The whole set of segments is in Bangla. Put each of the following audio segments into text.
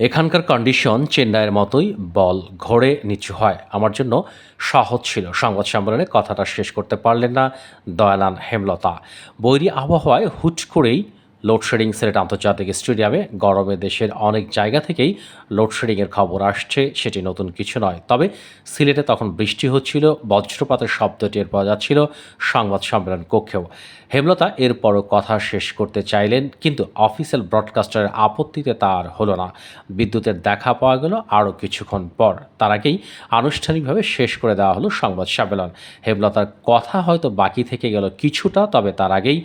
এখানকার কন্ডিশন চেন্নাইয়ের মতোই, বল ঘোরে নিচু হয়। আমার জন্য সহজ ছিল। সংবাদ সম্মেলনে কথাটা শেষ করতে পারলেন না দয়ালান হেমলতা। বৈরী আবহাওয়ায় হুট করেই লোডশেডিং। সিলেট আন্তর্জাতিক স্টেডিয়ামে গরমে দেশের অনেক জায়গা থেকেই লোডশেডিংয়ের খবর আসছে, সেটি নতুন কিছু নয়। তবে সিলেটে তখন বৃষ্টি হচ্ছিল, বজ্রপাতের শব্দ টের পাওয়া যাচ্ছিল সংবাদ সম্মেলন কক্ষেও। হেমলতা এরপরও কথা শেষ করতে চাইলেন, কিন্তু অফিসিয়াল ব্রডকাস্টারের আপত্তিতে তা আর হলো না। বিদ্যুতের দেখা পাওয়া গেল আরও কিছুক্ষণ পর। তার আগেই আনুষ্ঠানিকভাবে শেষ করে দেওয়া হলো সংবাদ সম্মেলন। হেমলতার কথা হয়তো বাকি থেকে গেল কিছুটা, তবে তার আগেই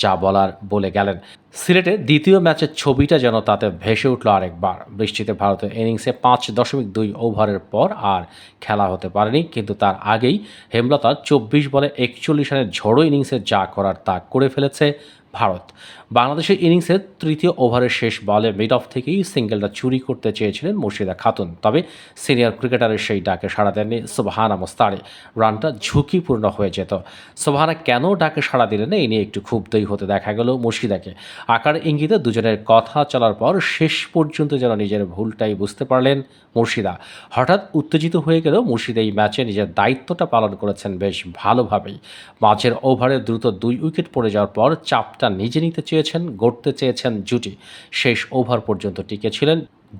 যা বলার বলে গেলেন। সিলেটে দ্বিতীয় ম্যাচের ছবিটা যেন তাতে ভেসে উঠল আরেকবার। বৃষ্টিতে ভারতের ইনিংসে 5.2 ওভারের পর আর খেলা হতে পারেনি, কিন্তু তার আগেই হেমলতার 24 বলে 41 রানের ঝোড়ো ইনিংসে যা করার তা করে ফেলেছে ভারত। বাংলাদেশের ইনিংসের তৃতীয় ওভারের শেষ বলে মিড অফ থেকেই সিঙ্গেলটা চুরি করতে চেয়েছিলেন মুর্শিদা খাতুন, তবে সিনিয়র ক্রিকেটারের সেই ডাকে সাড়া দেননি সুবহানা মোস্তারি। রানটা ঝুঁকিপূর্ণ হয়ে যেত। সুবহানা কেন ডাকে সাড়া দিলেন না, এই নিয়ে একটু ক্ষুব্ধই হতে দেখা গেল মুর্শিদাকে। আকার ইঙ্গিতে দুজনের কথা চলার পর শেষ পর্যন্ত যেন নিজের ভুলটাই বুঝতে পারলেন মুর্শিদা। হঠাৎ উত্তেজিত হয়ে গেলেও মুর্শিদা এই ম্যাচে নিজের দায়িত্বটা পালন করেছেন বেশ ভালোভাবেই। মাঝের ওভারে দ্রুত 2 উইকেট পড়ে যাওয়ার পর চাপটা নিজে নিতে চেয়েছেন, গড়তে চেয়েছেন জুটি। শেষ ওভার পর্যন্ত টিকেছিলেন,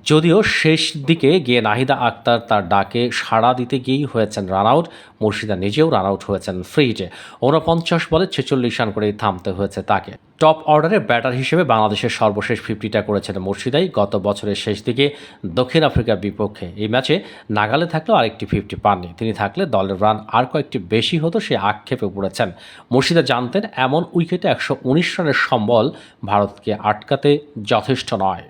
যদিও শেষ দিকে গিয়ে নাহিদা আক্তার তার ডাকে সাড়া দিতে গিয়েই হয়েছেন রান আউট। মুর্শিদা নিজেও রান আউট হয়েছেন ফ্রি হিটে। 49 বলে 46 রান করেই থামতে হয়েছে তাকে। টপ অর্ডারের ব্যাটার হিসেবে বাংলাদেশের সর্বশেষ 50টা করেছেন মুর্শিদাই গত বছরের শেষ দিকে দক্ষিণ আফ্রিকার বিপক্ষে। এই ম্যাচে নাগালে থাকলেও আরেকটি 50 পাননি। তিনি থাকলে দলের রান আর কয়েকটি বেশি হতো, সে আক্ষেপে পড়েছেন। মুর্শিদা জানতেন এমন উইকেটে 119 রানের সম্বল ভারতকে আটকাতে যথেষ্ট নয়।